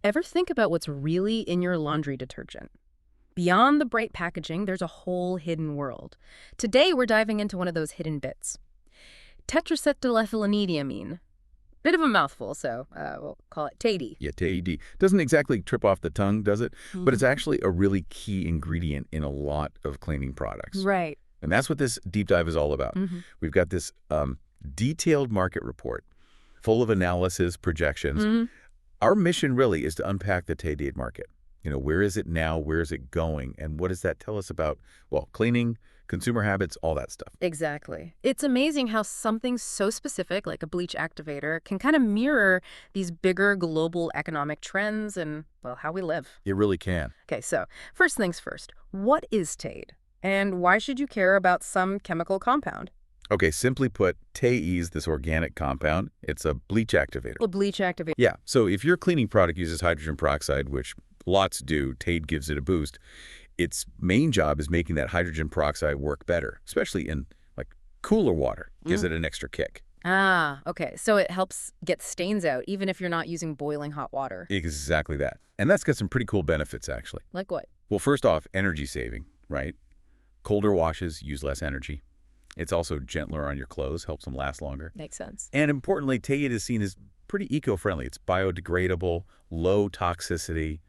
Ever think about what's really in your laundry detergent? Beyond the bright packaging, there's a whole hidden world. Today, we're diving into one of those hidden bits. Tetraacetylethylenediamine. Bit of a mouthful, so we'll call it TAED. Yeah, TAED. Doesn't exactly trip off the tongue, does it? But it's Mhm. actually a really key ingredient in a lot of cleaning products. Right. And that's what this deep dive is all about. Hmm. We've got this detailed market report full of analysis, projections. Hmm. Our mission really is to unpack the TAED market. Where is it now? Where is it going? And what does that tell us about, well, cleaning, consumer habits, all that stuff? Exactly. It's amazing how something so specific, like a bleach activator, can kind of mirror these bigger global economic trends and, well, how we live. It really can. Okay, so first things first, what is TAED? And why should you care about some chemical compound? Okay, simply put, TAED is this organic compound. It's a bleach activator. A bleach activator. Yeah, so if your cleaning product uses hydrogen peroxide, which lots do, TAED gives it a boost. Its main job is making that hydrogen peroxide work better, especially in like cooler water. Gives it an extra kick. Ah, okay. So it helps get stains out, even if you're not using boiling hot water. Exactly that. And that's got some pretty cool benefits, actually. Like what? Well, first off, energy saving, right? Colder washes use less energy. It's also gentler on your clothes, helps them last longer. Makes sense. And importantly, TAED is seen as pretty eco-friendly. It's biodegradable, low toxicity,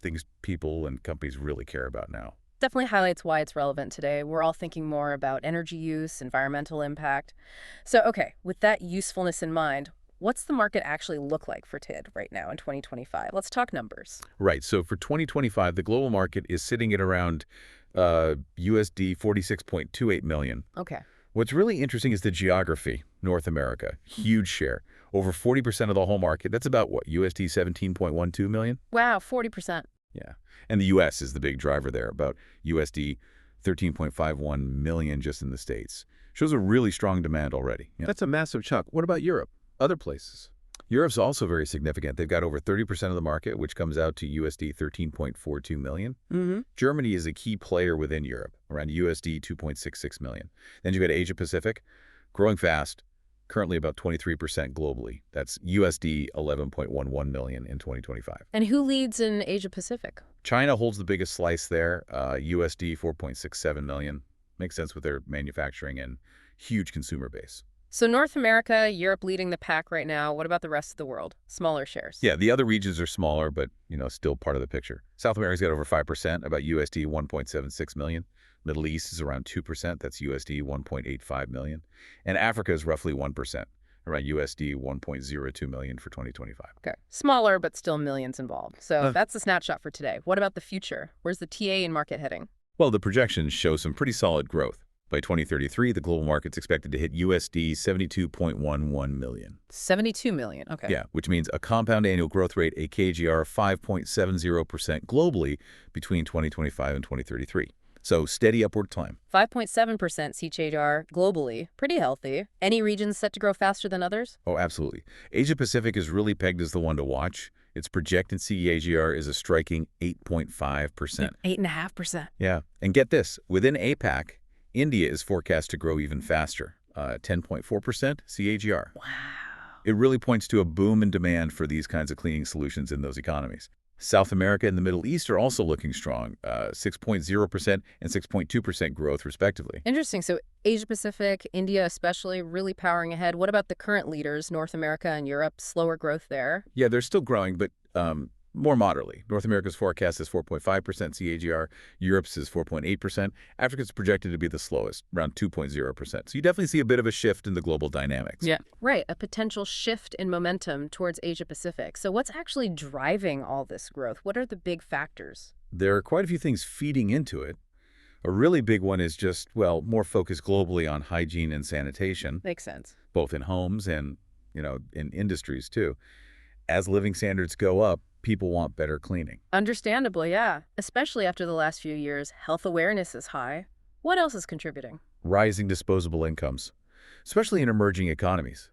things people and companies really care about now. Definitely highlights why it's relevant today. We're all thinking more about energy use, environmental impact. So, okay, with that usefulness in mind, what's the market actually look like for TID right now in 2025? Let's talk numbers. Right. So for 2025, the global market is sitting at around USD 46.28 million. Okay. What's really interesting is the geography. North America, huge share. Over 40% of the whole market. That's about what, USD 17.12 million? Wow, 40%. Yeah. And the U.S. is the big driver there, about USD 13.51 million just in the States. Shows a really strong demand already. Yeah. That's a massive chunk. What about Europe? Other places? Europe's also very significant. They've got over 30% of the market, which comes out to USD 13.42 million. Mm-hmm. Germany is a key player within Europe, around USD 2.66 million. Then you got Asia Pacific, growing fast, currently about 23% globally. That's USD 11.11 million in 2025. And who leads in Asia Pacific? China holds the biggest slice there, USD 4.67 million. Makes sense with their manufacturing and huge consumer base. So North America, Europe leading the pack right now. What about the rest of the world? Smaller shares. Yeah, the other regions are smaller, but, still part of the picture. South America's got over 5%, about USD 1.76 million. Middle East is around 2%, that's USD 1.85 million. And Africa is roughly 1%, around USD 1.02 million for 2025. Okay. Smaller, but still millions involved. So that's the snapshot for today. What about the future? Where's the TA in market heading? Well, the projections show some pretty solid growth. By 2033, the global market's expected to hit USD 72.11 million. 72 million. Okay. Yeah, which means a compound annual growth rate, a CAGR of 5.70% globally between 2025 and 2033. So steady upward climb. 5.7% CAGR globally. Pretty healthy. Any regions set to grow faster than others? Oh, absolutely. Asia Pacific is really pegged as the one to watch. Its projected CAGR is a striking 8.5%. 8.5%. Yeah. And get this, within APAC, India is forecast to grow even faster, 10.4% CAGR. Wow. It really points to a boom in demand for these kinds of cleaning solutions in those economies. South America and the Middle East are also looking strong, 6.0% and 6.2% growth, respectively. Interesting. So Asia Pacific, India especially, really powering ahead. What about the current leaders, North America and Europe? Slower growth there? Yeah, they're still growing, but more moderately. North America's forecast is 4.5% CAGR. Europe's is 4.8%. Africa's projected to be the slowest, around 2.0%. So you definitely see a bit of a shift in the global dynamics. Yeah. Right. A potential shift in momentum towards Asia Pacific. So what's actually driving all this growth? What are the big factors? There are quite a few things feeding into it. A really big one is just, well, more focus globally on hygiene and sanitation, Makes sense. both in homes and, in industries too. As living standards go up, people want better cleaning. Understandably, yeah. Especially after the last few years, health awareness is high. What else is contributing? Rising disposable incomes, especially in emerging economies.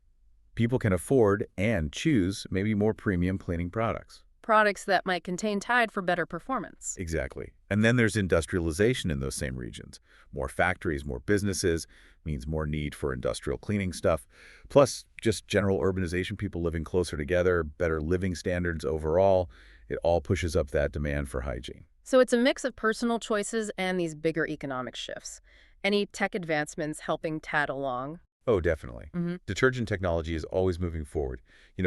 People can afford and choose maybe more premium cleaning products. products that might contain Tide for better performance. Exactly. And then there's industrialization in those same regions. More factories, more businesses, means more need for industrial cleaning stuff. Plus, just general urbanization, people living closer together, better living standards overall. It all pushes up that demand for hygiene. So it's a mix of personal choices and these bigger economic shifts. Any tech advancements helping Tide along? Oh, definitely. Detergent technology is always moving forward.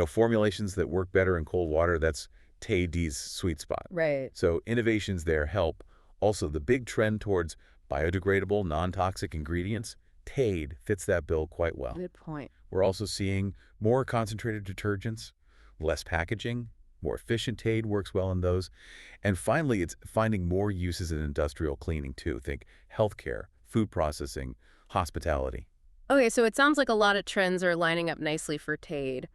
Formulations that work better in cold water, that's TAED's sweet spot. Right. So innovations there help. Also, the big trend towards biodegradable, non-toxic ingredients, TAED fits that bill quite well. Good point. We're also seeing more concentrated detergents, less packaging, more efficient TAED works well in those. And finally, it's finding more uses in industrial cleaning too. Think healthcare, food processing, hospitality. Okay, so it sounds like a lot of trends are lining up nicely for TAED.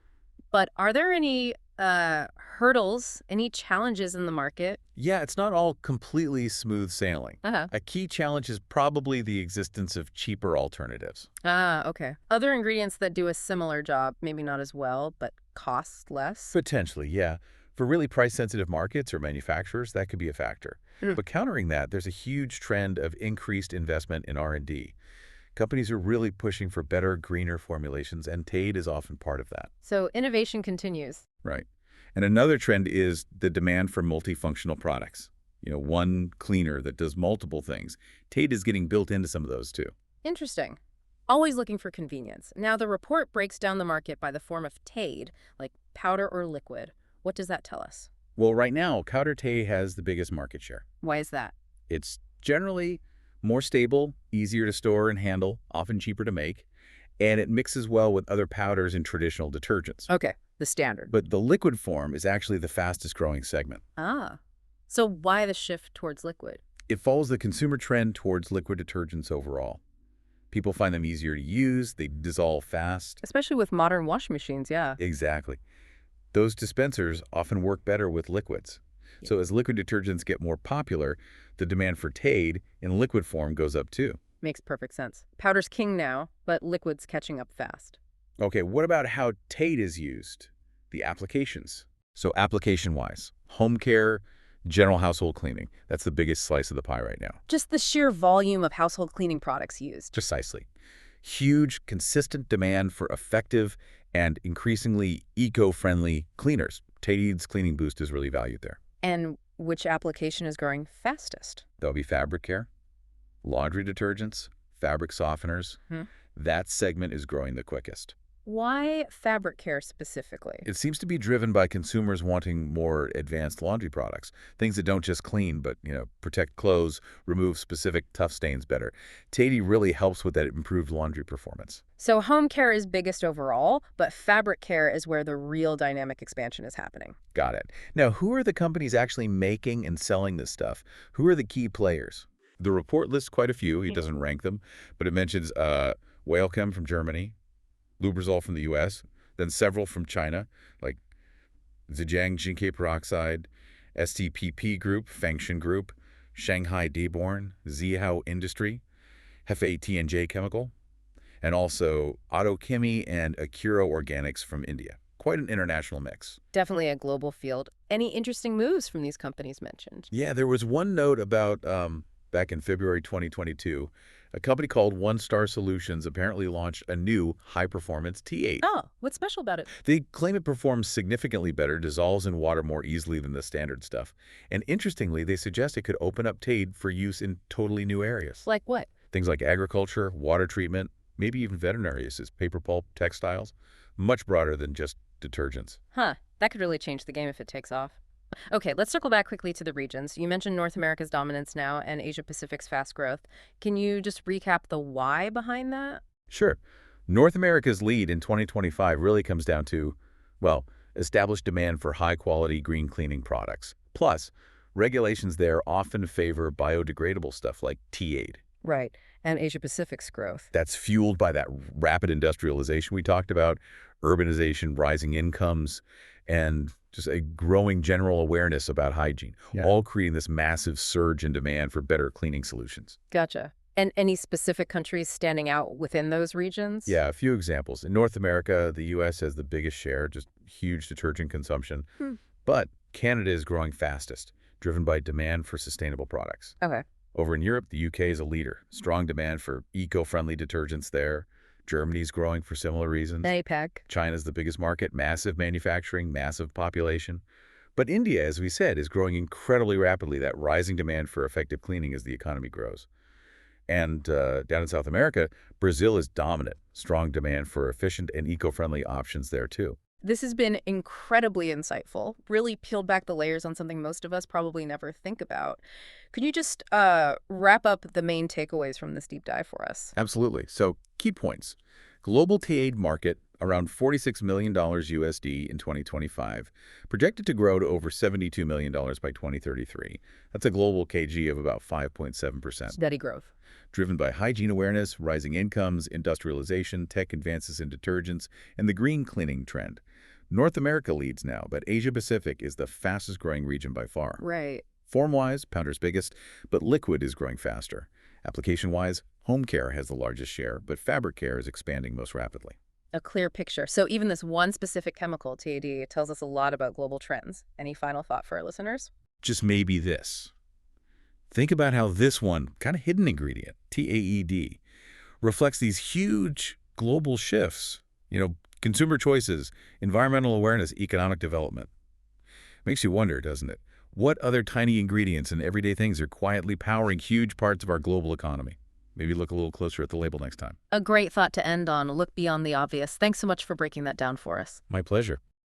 But are there any hurdles, any challenges in the market? Yeah, it's not all completely smooth sailing. Uh-huh. A key challenge is probably the existence of cheaper alternatives. Ah, okay. Other ingredients that do a similar job, maybe not as well, but cost less? Potentially, yeah. For really price-sensitive markets or manufacturers, that could be a factor. But countering that, there's a huge trend of increased investment in R&D. Companies are really pushing for better, greener formulations, and TAED is often part of that. So innovation continues. Right. And another trend is the demand for multifunctional products. One cleaner that does multiple things. TAED is getting built into some of those too. Interesting. Always looking for convenience. Now, the report breaks down the market by the form of TAED, like powder or liquid. What does that tell us? Well, right now, powder TAED has the biggest market share. Why is that? It's generally more stable, easier to store and handle, often cheaper to make, and it mixes well with other powders and traditional detergents. Okay, the standard. But the liquid form is actually the fastest growing segment. Ah, so why the shift towards liquid? It follows the consumer trend towards liquid detergents overall. People find them easier to use, they dissolve fast. Especially with modern washing machines, yeah. Exactly. Those dispensers often work better with liquids. So as liquid detergents get more popular, the demand for TAED in liquid form goes up too. Makes perfect sense. Powder's king now, but liquid's catching up fast. Okay, what about how TAED is used? The applications. So application-wise, home care, general household cleaning. That's the biggest slice of the pie right now. Just the sheer volume of household cleaning products used. Precisely. Huge, consistent demand for effective and increasingly eco-friendly cleaners. TAED's cleaning boost is really valued there. And which application is growing fastest? That'll be fabric care, laundry detergents, fabric softeners. That segment is growing the quickest. Why fabric care specifically? It seems to be driven by consumers wanting more advanced laundry products, things that don't just clean, but, protect clothes, remove specific tough stains better. TAED really helps with that improved laundry performance. So home care is biggest overall, but fabric care is where the real dynamic expansion is happening. Got it. Now, who are the companies actually making and selling this stuff? Who are the key players? The report lists quite a few. It doesn't rank them, but it mentions Whalechem from Germany, Lubrizol from the U.S., then several from China, like Zhejiang Jinke Peroxide, STPP Group, Fengshan Group, Shanghai Dearborn, Zihao Industry, Hefe T&J Chemical, and also Autochemy and Akira Organics from India. Quite an international mix. Definitely a global field. Any interesting moves from these companies mentioned? Yeah, there was one note about back in February 2022, a company called One Star Solutions apparently launched a new high-performance T8. Oh, what's special about it? They claim it performs significantly better, dissolves in water more easily than the standard stuff. And interestingly, they suggest it could open up TAED for use in totally new areas. Like what? Things like agriculture, water treatment, maybe even veterinary uses, paper pulp, textiles, much broader than just detergents. Huh, that could really change the game if it takes off. Okay, let's circle back quickly to the regions. You mentioned North America's dominance now and Asia-Pacific's fast growth. Can you just recap the why behind that? Sure. North America's lead in 2025 really comes down to, well, established demand for high-quality green cleaning products. Plus, regulations there often favor biodegradable stuff like TAED. Right, and Asia-Pacific's growth. That's fueled by that rapid industrialization we talked about, urbanization, rising incomes, and just a growing general awareness about hygiene, all creating this massive surge in demand for better cleaning solutions. Gotcha. And any specific countries standing out within those regions? Yeah, a few examples. In North America, the U.S. has the biggest share, just huge detergent consumption. But Canada is growing fastest, driven by demand for sustainable products. Okay. Over in Europe, the UK is a leader. Strong demand for eco-friendly detergents there. Germany's growing for similar reasons. APAC. China's the biggest market, massive manufacturing, massive population. But India, as we said, is growing incredibly rapidly, that rising demand for effective cleaning as the economy grows. And down in South America, Brazil is dominant. Strong demand for efficient and eco-friendly options there, too. This has been incredibly insightful, really peeled back the layers on something most of us probably never think about. Could you just wrap up the main takeaways from this deep dive for us? Absolutely. So, key points. Global TAED market, around $46 million USD in 2025, projected to grow to over $72 million by 2033. That's a global KG of about 5.7%. Steady growth. Driven by hygiene awareness, rising incomes, industrialization, tech advances in detergents, and the green cleaning trend. North America leads now, but Asia-Pacific is the fastest-growing region by far. Right. Form-wise, powder's biggest, but liquid is growing faster. Application-wise, home care has the largest share, but fabric care is expanding most rapidly. A clear picture. So even this one specific chemical, TAD, tells us a lot about global trends. Any final thought for our listeners? Just maybe this. Think about how this one, kind of hidden ingredient, TAED, reflects these huge global shifts. Consumer choices, environmental awareness, economic development. Makes you wonder, doesn't it? What other tiny ingredients and everyday things are quietly powering huge parts of our global economy? Maybe look a little closer at the label next time. A great thought to end on. Look beyond the obvious. Thanks so much for breaking that down for us. My pleasure.